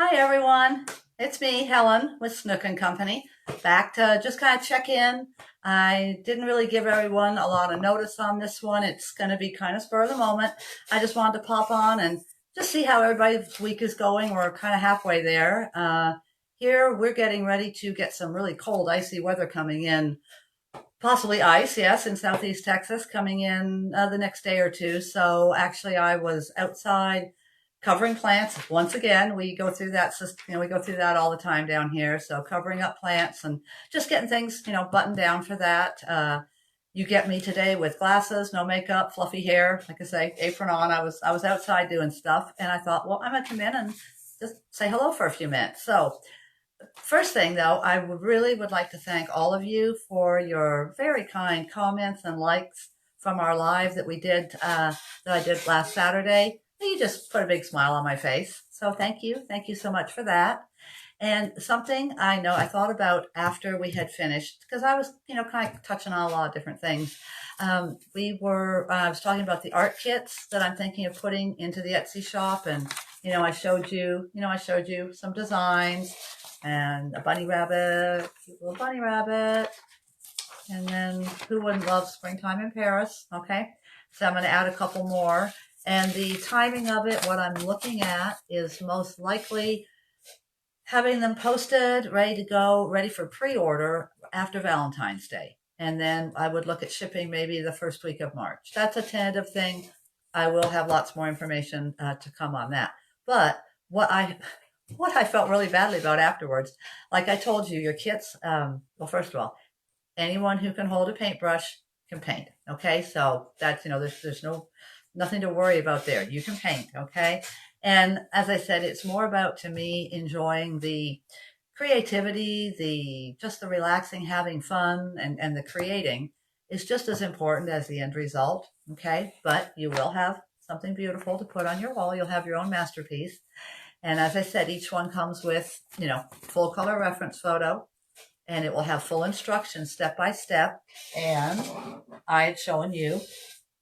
Hi everyone, it's me, Helen, with Snook and Company. Back to just kind of check in. I didn't really give everyone a lot of notice on this one. It's going to be kind of spur of the moment. I just wanted to pop on and just see how everybody's week is going. We're kind of halfway there. Here we're getting ready to get some really cold, icy weather coming in. Possibly ice, yes, in southeast Texas coming in the next day or two. So actually, I was outside covering plants. Once again, we go through that we go through that all the time down here. So covering up plants and just getting things, buttoned down for that. You get me today with glasses, no makeup, fluffy hair. Like I say, apron on. I was outside doing stuff, and I thought, well, I'm gonna come in and just say hello for a few minutes. So first thing, though, I would like to thank all of you for your very kind comments and likes from our live that we did that I did last Saturday. You just put a big smile on my face. So thank you so much for that. And something I know I thought about after we had finished, because I was, kind of touching on a lot of different things. I was talking about the art kits that I'm thinking of putting into the Etsy shop. And, I showed you some designs and a bunny rabbit, cute little bunny rabbit. And then who wouldn't love springtime in Paris? Okay. So I'm going to add a couple more. And the timing of it, what I'm looking at is most likely having them posted, ready to go, ready for pre-order after Valentine's Day. And then I would look at shipping maybe the first week of March. That's a tentative thing. I will have lots more information to come on that. But what I felt really badly about afterwards, like I told you, your kits, well, first of all, anyone who can hold a paintbrush can paint. Okay. So that's, there's nothing to worry about there. You can paint. Okay. And as I said, it's more about, to me, enjoying the creativity, just the relaxing, having fun, and the creating is just as important as the end result. Okay. But you will have something beautiful to put on your wall. You'll have your own masterpiece. And as I said, each one comes with, full color reference photo, and it will have full instructions step by step. And I had shown you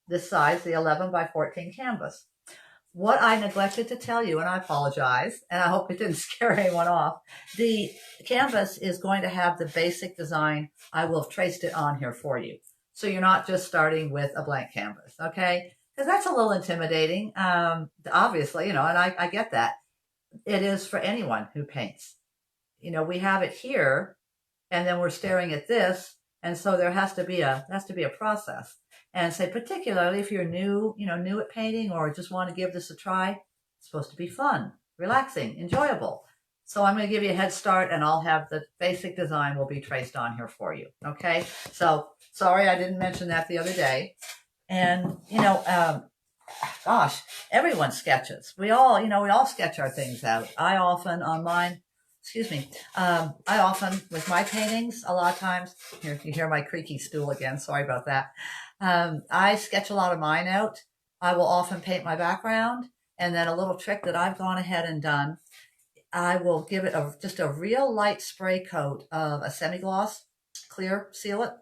this size, the 11 by 14 canvas. What I neglected to tell you, and I apologize, and I hope it didn't scare anyone off, the canvas is going to have the basic design. I will have traced it on here for you. So you're not just starting with a blank canvas, okay? Because that's a little intimidating, obviously, and I get that. It is for anyone who paints. We have it here, and then we're staring at this, and so there has to be a process. And say, particularly if you're new at painting or just want to give this a try, it's supposed to be fun, relaxing, enjoyable. So I'm going to give you a head start, and I'll have the basic design will be traced on here for you. Okay. So sorry I didn't mention that the other day. And gosh, everyone sketches. We all sketch our things out. I often on mine, excuse me, I often with my paintings, a lot of times, here you hear my creaky stool again. Sorry about that. I sketch a lot of mine out. I will often paint my background, and then a little trick that I've gone ahead and done, I will give it just a real light spray coat of a semi-gloss clear sealant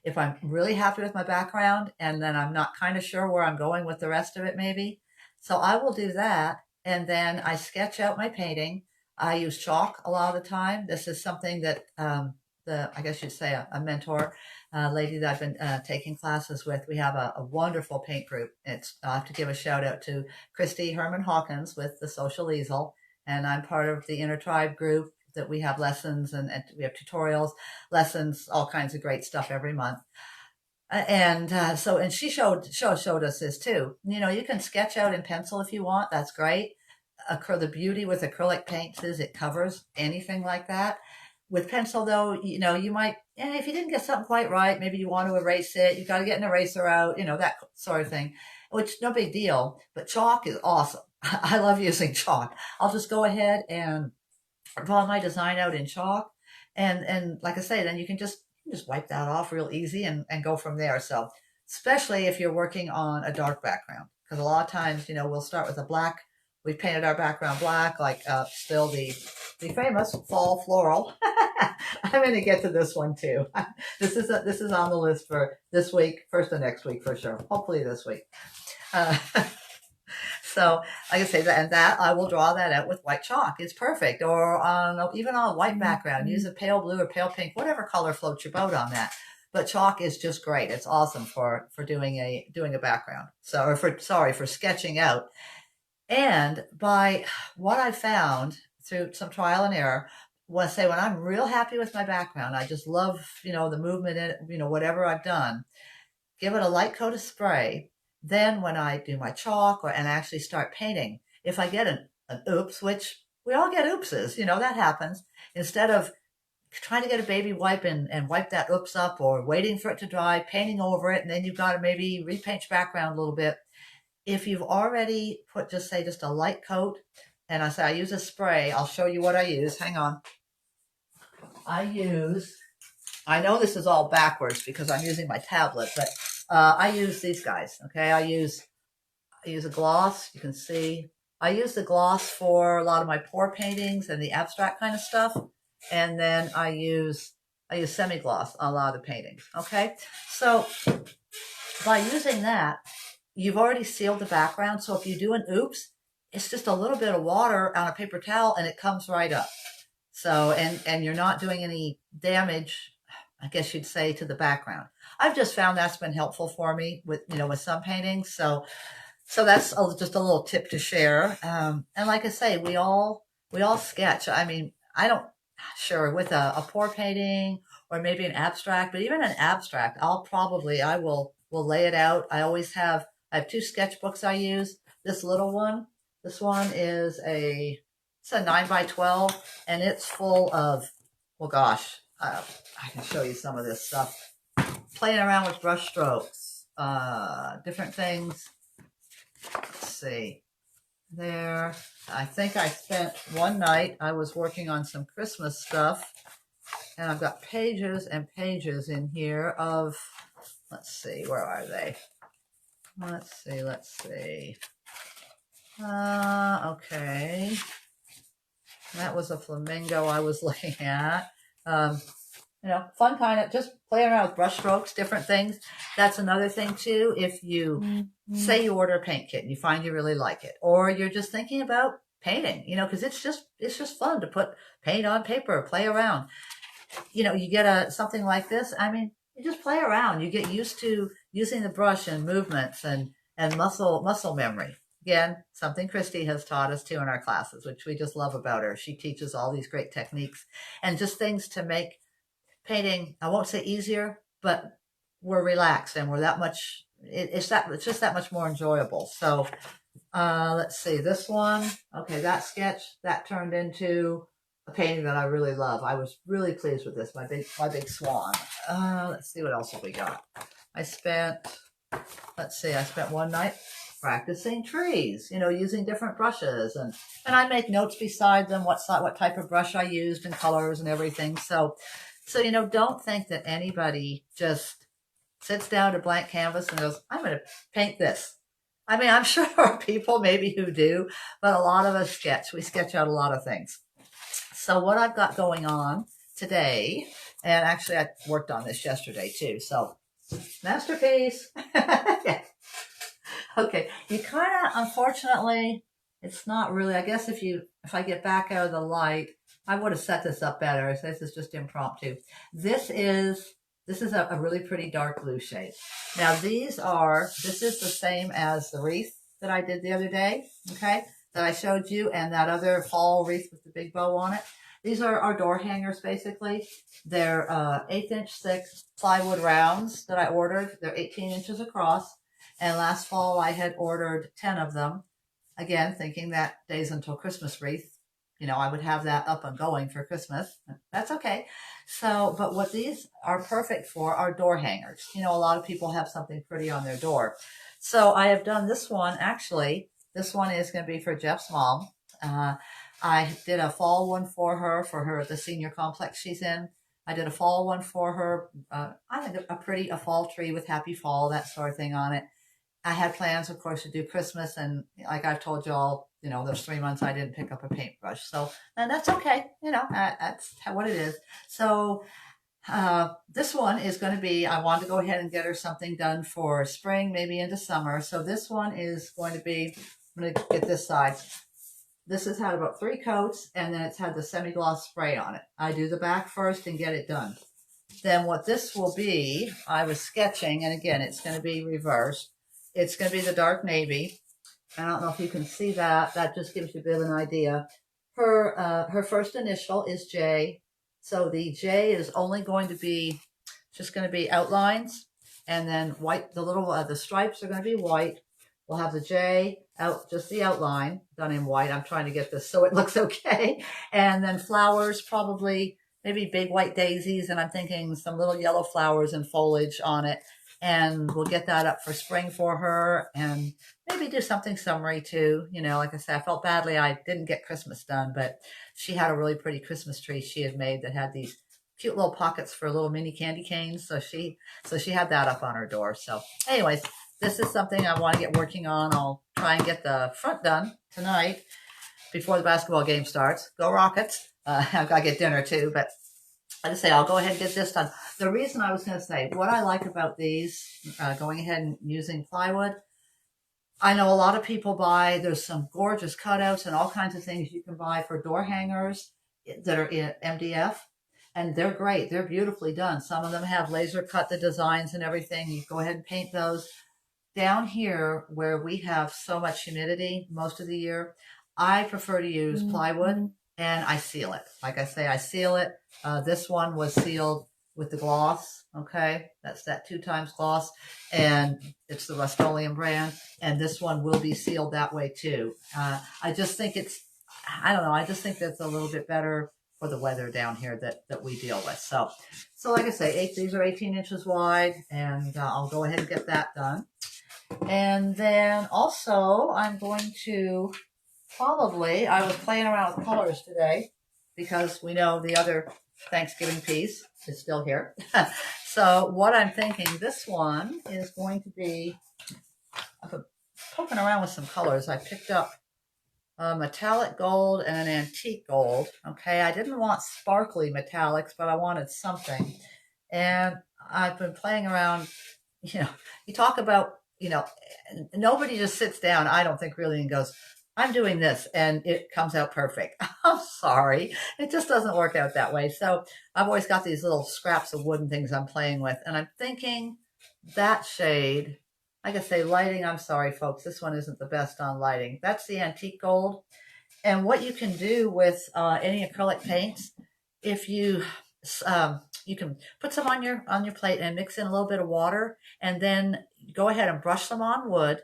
if I'm really happy with my background, and then I'm not kind of sure where I'm going with the rest of it maybe. So I will do that, and then I sketch out my painting. I use chalk a lot of the time. This is something that I guess you'd say a mentor lady that I've been taking classes with. We have a wonderful paint group. I have to give a shout out to Christy Herman Hawkins with the Social Easel, and I'm part of the Intertribe group that we have lessons and we have tutorials, lessons, all kinds of great stuff every month. And she showed us this too. You can sketch out in pencil if you want. That's great. The beauty with acrylic paints is it covers anything like that. With pencil, though, you might, and if you didn't get something quite right, maybe you want to erase it. You got to get an eraser out, that sort of thing, which no big deal. But chalk is awesome. I love using chalk. I'll just go ahead and draw my design out in chalk, and like I say, then you can just wipe that off real easy and go from there. So especially if you're working on a dark background, because a lot of times, we'll start with a black. We've painted our background black, like still the famous fall floral. I'm going to get to this one too. This is on the list for this week, first of next week for sure. Hopefully this week. So like I say that, and that I will draw that out with white chalk. It's perfect. Or on even on a white background, use a pale blue or pale pink, whatever color floats your boat on that. But chalk is just great. It's awesome for doing a background. So or for sketching out. And by what I found through some trial and error, when I'm real happy with my background, I just love, the movement in it, whatever I've done, give it a light coat of spray. Then when I do my chalk and actually start painting, if I get an oops, which we all get oopses, that happens, instead of trying to get a baby wipe and wipe that oops up or waiting for it to dry, painting over it, and then you've got to maybe repaint your background a little bit. If you've already put just a light coat, and I use a spray, I'll show you what I use. Hang on. I know this is all backwards because I'm using my tablet, but I use these guys. Okay, I use a gloss. You can see I use the gloss for a lot of my pour paintings and the abstract kind of stuff, and then I use semi-gloss on a lot of the paintings. Okay, so by using that, you've already sealed the background. So if you do an oops, it's just a little bit of water on a paper towel and it comes right up. So, and you're not doing any damage, I guess you'd say, to the background. I've just found that's been helpful for me with some paintings. So that's just a little tip to share. And like I say, we all sketch. I mean, I don't, sure, with a pour painting or maybe an abstract, but even an abstract, I will lay it out. I have two sketchbooks I use. This one is it's a 9x12, and it's full of, well, gosh, I can show you some of this stuff. Playing around with brush strokes, different things. Let's see. There, I think I spent one night, I was working on some Christmas stuff, and I've got pages and pages in here of, let's see, where are they? Let's see. Okay. That was a flamingo I was looking at. Fun kind of just playing around with brush strokes, different things. That's another thing too. If you say you order a paint kit and you find you really like it, or you're just thinking about painting, because it's just fun to put paint on paper, play around. You get something like this. I mean, you just play around. You get used to using the brush and movements and muscle memory. Again, something Christy has taught us too in our classes, which we just love about her. She teaches all these great techniques and just things to make painting, I won't say easier, but we're relaxed and we're that much, it's just that much more enjoyable. So let's see, this one, okay, that sketch, that turned into a painting that I really love. I was really pleased with this, my big swan. Let's see, what else have we got? I spent one night practicing trees, using different brushes, and I make notes beside them, what type of brush I used and colors and everything. So don't think that anybody just sits down to blank canvas and goes, I'm going to paint this. I mean, I'm sure there are people maybe who do, but a lot of us sketch. We sketch out a lot of things. So what I've got going on today, and actually I worked on this yesterday too, so masterpiece. Yeah. Okay, you kind of, unfortunately, it's not really, I guess if I get back out of the light, I would have set this up better. This is just impromptu. This is a really pretty dark blue shade. Now this is the same as the wreath that I did the other day, okay, that I showed you, and that other fall wreath with the big bow on it. These are our door hangers, basically. They're 1/8-inch thick plywood rounds that I ordered. They're 18 inches across. And last fall I had ordered 10 of them. Again, thinking that days until Christmas wreath, I would have that up and going for Christmas. That's okay. So, but what these are perfect for are door hangers. A lot of people have something pretty on their door. So I have done this one, actually. This one is going to be for Jeff's mom. I did a fall one for her, the senior complex she's in. I did a fall one for her. I think a fall tree with happy fall, that sort of thing on it. I had plans, of course, to do Christmas, and like I've told you all, those 3 months I didn't pick up a paintbrush. So, and that's okay. That's what it is. So, this one is going to be, I wanted to go ahead and get her something done for spring, maybe into summer. So this one is going to be I'm going to get this side. This has had about 3 coats, and then it's had the semi-gloss spray on it. I do the back first and get it done. Then what this will be, I was sketching, and again, it's going to be reversed. It's going to be the dark navy. I don't know if you can see that. That just gives you a bit of an idea. Her first initial is J. So the J is only going to be, just going to be outlines, and then white, the stripes are going to be white. We'll have the J out, just the outline done in white. I'm trying to get this so it looks okay. And then flowers, probably maybe big white daisies, and I'm thinking some little yellow flowers and foliage on it. And we'll get that up for spring for her, and maybe do something summery too. You know, like I said, I felt badly I didn't get Christmas done, but she had a really pretty Christmas tree she had made that had these cute little pockets for little mini candy canes. So she had that up on her door. So anyways, this is something I want to get working on. I'll try and get the front done tonight before the basketball game starts. Go Rockets. I've got to get dinner too, but I just say I'll go ahead and get this done. The reason I was going to say, what I like about these, going ahead and using plywood, I know a lot of people buy, there's some gorgeous cutouts and all kinds of things you can buy for door hangers that are in MDF. And they're great. They're beautifully done. Some of them have laser cut the designs and everything. You go ahead and paint those. Down here, where we have so much humidity most of the year, I prefer to use plywood, and I seal it. Like I say, I seal it. This one was sealed with the gloss. Okay, that's that 2x gloss, and it's the Rust-Oleum brand. And this one will be sealed that way too. I just think I don't know. I just think that's a little bit better for the weather down here that we deal with. So like I say, these are 18 inches wide, and I'll go ahead and get that done. And then also I'm going to I was playing around with colors today because we know the other Thanksgiving piece is still here. So what I'm thinking, this one is going to be, I've been poking around with some colors. I picked up a metallic gold and an antique gold. Okay, I didn't want sparkly metallics, but I wanted something. And I've been playing around, you talk about, nobody just sits down, I don't think really, and goes, I'm doing this, and it comes out perfect. I'm sorry. It just doesn't work out that way. So I've always got these little scraps of wooden things I'm playing with, and I'm thinking that shade, like I say, lighting, I'm sorry, folks, this one isn't the best on lighting. That's the antique gold. And what you can do with any acrylic paints, if you can put some on your plate and mix in a little bit of water, and then go ahead and brush them on wood,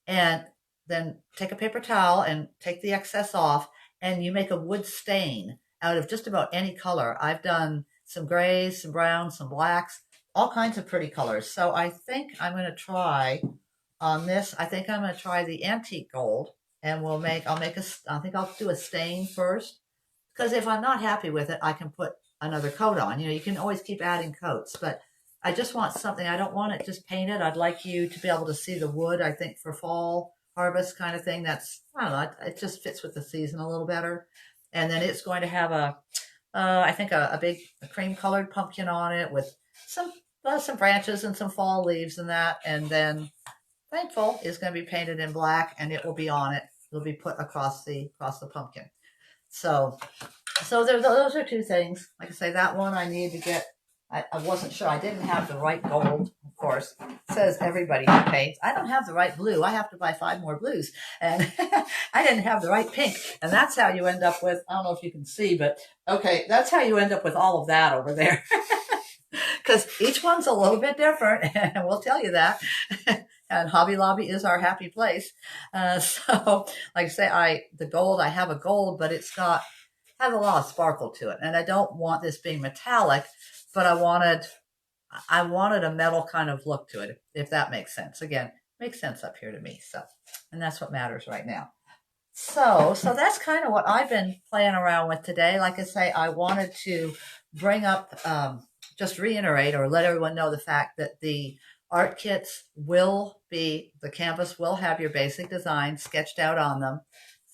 and then take a paper towel and take the excess off, and you make a wood stain out of just about any color. I've done some grays, some browns, some blacks, all kinds of pretty colors. So I think I'm going to try on this. I think I'm going to try the antique gold, and I think I'll do a stain first, because if I'm not happy with it, I can put another coat on. You can always keep adding coats, but I just want something. I don't want it just painted. I'd like you to be able to see the wood, I think, for fall harvest kind of thing. I don't know, it just fits with the season a little better. And then it's going to have I think a big cream colored pumpkin on it with some branches and some fall leaves and that. And then Thankful is going to be painted in black, and it will be on it. It'll be put across the pumpkin. So those are two things. Like I say, that one I need to get. I wasn't sure. I didn't have the right gold, of course. It says everybody can paint. I don't have the right blue. I have to buy 5 more blues. And I didn't have the right pink. And that's how you end up with, I don't know if you can see, but okay, that's how you end up with all of that over there. Because each one's a little bit different, and we'll tell you that. And Hobby Lobby is our happy place. So, like I say, I have a gold, but has a lot of sparkle to it. And I don't want this being metallic, but I wanted a metal kind of look to it, if that makes sense. Again, makes sense up here to me. So, and that's what matters right now. So that's kind of what I've been playing around with today. Like I say, I wanted to bring up, just reiterate or let everyone know the fact that the art kits the canvas will have your basic designs sketched out on them.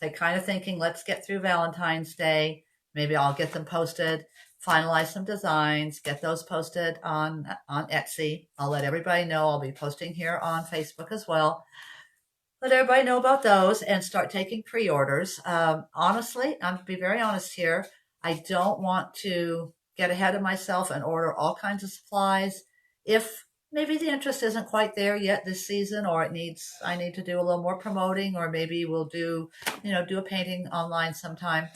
So kind of thinking, let's get through Valentine's Day. Maybe I'll get them posted, finalize some designs, get those posted on Etsy. I'll let everybody know. I'll be posting here on Facebook as well. let everybody know about those and start taking pre-orders. Honestly, I'm to be very honest here. I don't want to get ahead of myself and order all kinds of supplies if maybe the interest isn't quite there yet this season, or I need to do a little more promoting, or maybe we'll do a painting online sometime.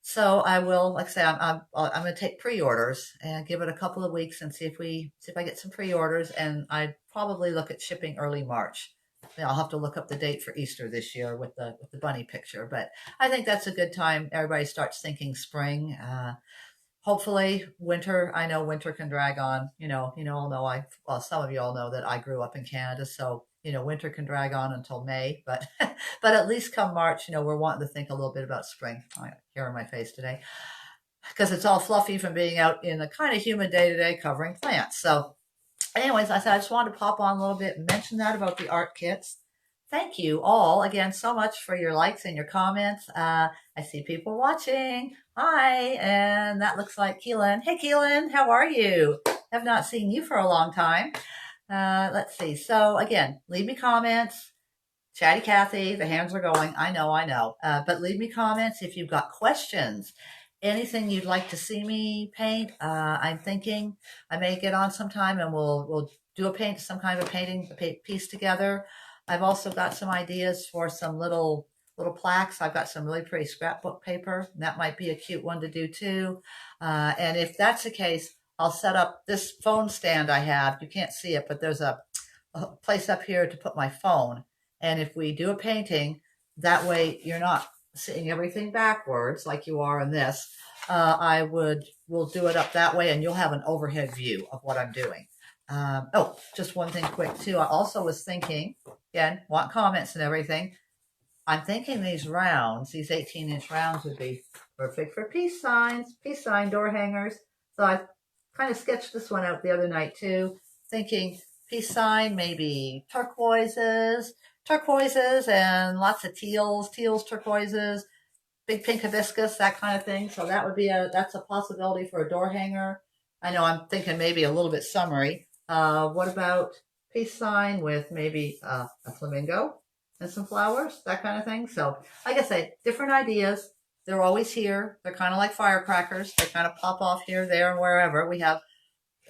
So I will, like I say, I'm going to take pre-orders and give it a couple of weeks and see if I get some pre-orders, and I'd probably look at shipping early March. I'll have to look up the date for Easter this year with the bunny picture, but I think that's a good time. Everybody starts thinking spring. Hopefully winter. I know winter can drag on. All know some of you all know that I grew up in Canada, so winter can drag on until May, but but at least come March, we're wanting to think a little bit about spring. I hair on my face today because it's all fluffy from being out in a kind of humid day to day covering plants. So anyways, I said I just wanted to pop on a little bit and mention that about the art kits. Thank you all again so much for your likes and your comments. I see people watching. Hi, and that looks like Keelan. Hey, Keelan, how are you? Have not seen you for a long time. Let's see. So again, leave me comments. Chatty Cathy, the hands are going. I know. But leave me comments if you've got questions. Anything you'd like to see me paint. I'm thinking I may get on sometime and we'll do some kind of painting piece together. I've also got some ideas for some little plaques. I've got some really pretty scrapbook paper. That might be a cute one to do too. And if that's the case, I'll set up this phone stand I have. You can't see it, but there's a place up here to put my phone. And if we do a painting, that way you're not seeing everything backwards like you are in this. We'll do it up that way, and you'll have an overhead view of what I'm doing. Just one thing quick too. I also was thinking, again, want comments and everything. I'm thinking these 18-inch rounds would be perfect for peace sign door hangers. So I kind of sketched this one out the other night too, thinking peace sign, maybe turquoises, and lots of teals, turquoises, big pink hibiscus, that kind of thing. So that's a possibility for a door hanger. I know I'm thinking maybe a little bit summery. What about peace sign with maybe a flamingo and some flowers, that kind of thing. So like I say, different ideas. They're always here. They're kind of like firecrackers. They kind of pop off here, there, and wherever. We have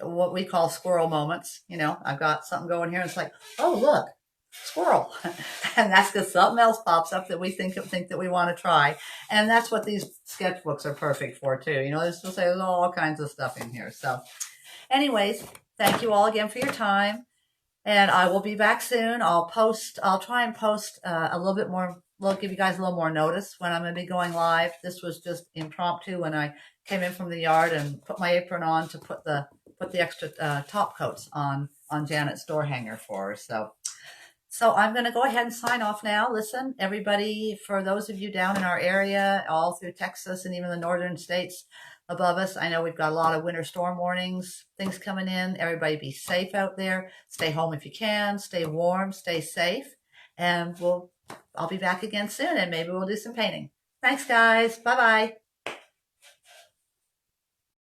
what we call squirrel moments. I've got something going here and it's like, oh, look, squirrel. And that's because something else pops up that we think that we want to try. And that's what these sketchbooks are perfect for too. There's all kinds of stuff in here. So anyways, thank you all again for your time. And I will be back soon. I'll try and post a little bit more. We'll give you guys a little more notice when I'm going to be going live. This was just impromptu when I came in from the yard and put my apron on to put the extra top coats on Janet's door hanger for her. So I'm going to go ahead and sign off now. Listen, everybody, for those of you down in our area, all through Texas and even the northern states above us, I know we've got a lot of winter storm warnings, things coming in. Everybody be safe out there. Stay home if you can. Stay warm. Stay safe. And I'll be back again soon, and maybe we'll do some painting. Thanks, guys. Bye-bye.